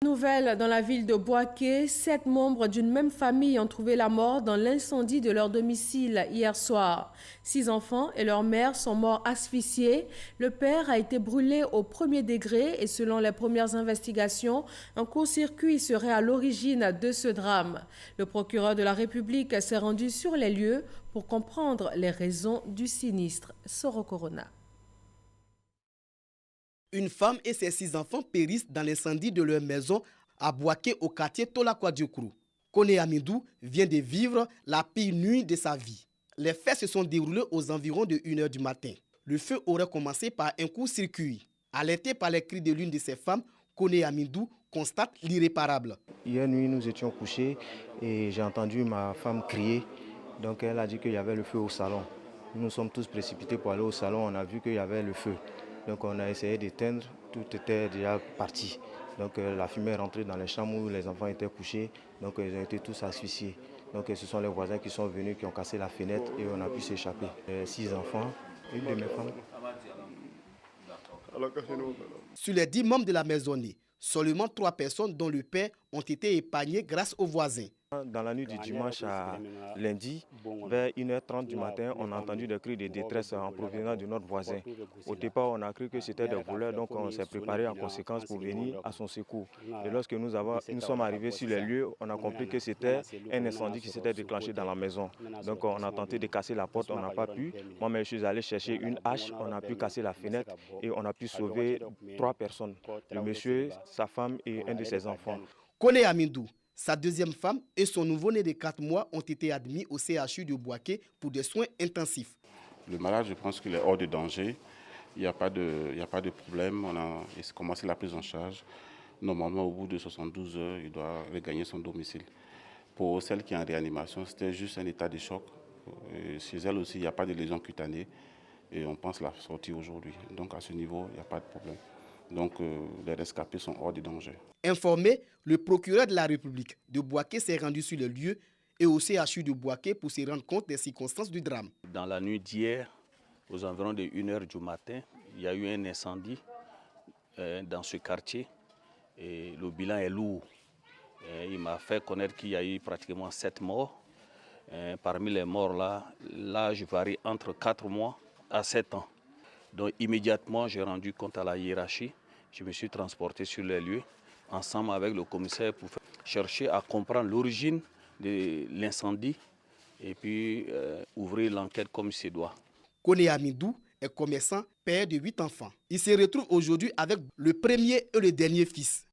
Nouvelle dans la ville de Bouaké, 7 membres d'une même famille ont trouvé la mort dans l'incendie de leur domicile hier soir. 6 enfants et leur mère sont morts asphyxiés. Le père a été brûlé au premier degré et selon les premières investigations, un court-circuit serait à l'origine de ce drame. Le procureur de la République s'est rendu sur les lieux pour comprendre les raisons du sinistre. Soro Corona. Une femme et ses 6 enfants périssent dans l'incendie de leur maison à Bouaké au quartier Tolakwa-Diokrou. Kone Amidou vient de vivre la pire nuit de sa vie. Les faits se sont déroulés aux environs de 1 h du matin. Le feu aurait commencé par un court-circuit. Alerté par les cris de l'une de ses femmes, Kone Amidou constate l'irréparable. Hier nuit, nous étions couchés et j'ai entendu ma femme crier. Donc elle a dit qu'il y avait le feu au salon. Nous nous sommes tous précipités pour aller au salon, on a vu qu'il y avait le feu. Donc on a essayé d'éteindre, tout était déjà parti. Donc la fumée est rentrée dans les chambres où les enfants étaient couchés. Donc ils ont été tous asphyxiés. Donc ce sont les voisins qui sont venus, qui ont cassé la fenêtre et on a pu s'échapper. 6 enfants, une de mes femmes. Sur les 10 membres de la maisonnée, seulement 3 personnes dont le père ont été épargnées grâce aux voisins. Dans la nuit du dimanche à lundi, vers 1 h 30 du matin, on a entendu des cris de détresse en provenance de notre voisin. Au départ, on a cru que c'était des voleurs, donc on s'est préparé en conséquence pour venir à son secours. Et lorsque nous sommes arrivés sur les lieux, on a compris que c'était un incendie qui s'était déclenché dans la maison. Donc on a tenté de casser la porte, on n'a pas pu. Moi-même, je suis allé chercher une hache, on a pu casser la fenêtre et on a pu sauver 3 personnes. Le monsieur, sa femme et un de ses enfants. Kone Amidou, sa deuxième femme et son nouveau-né de 4 mois ont été admis au CHU de Bouaké pour des soins intensifs. Le malade, je pense qu'il est hors de danger. Il n'y a pas de problème. On a commencé la prise en charge. Normalement, au bout de 72 heures, il doit regagner son domicile. Pour celle qui est en réanimation, c'était juste un état de choc. Et chez elle aussi, il n'y a pas de lésion cutanée. Et on pense la sortir aujourd'hui. Donc à ce niveau, il n'y a pas de problème. Donc les rescapés sont hors de danger. Informé, le procureur de la République de Bouaké s'est rendu sur le lieu et au CHU de Bouaké pour se rendre compte des circonstances du drame. Dans la nuit d'hier, aux environs de 1 h du matin, il y a eu un incendie dans ce quartier et le bilan est lourd. Il m'a fait connaître qu'il y a eu pratiquement 7 morts. Parmi les morts là, l'âge varie entre 4 mois à 7 ans. Donc immédiatement, j'ai rendu compte à la hiérarchie. Je me suis transporté sur les lieux, ensemble avec le commissaire, pour chercher à comprendre l'origine de l'incendie et puis ouvrir l'enquête comme il se doit. Kone Amidou est commerçant, père de 8 enfants. Il se retrouve aujourd'hui avec le premier et le dernier fils.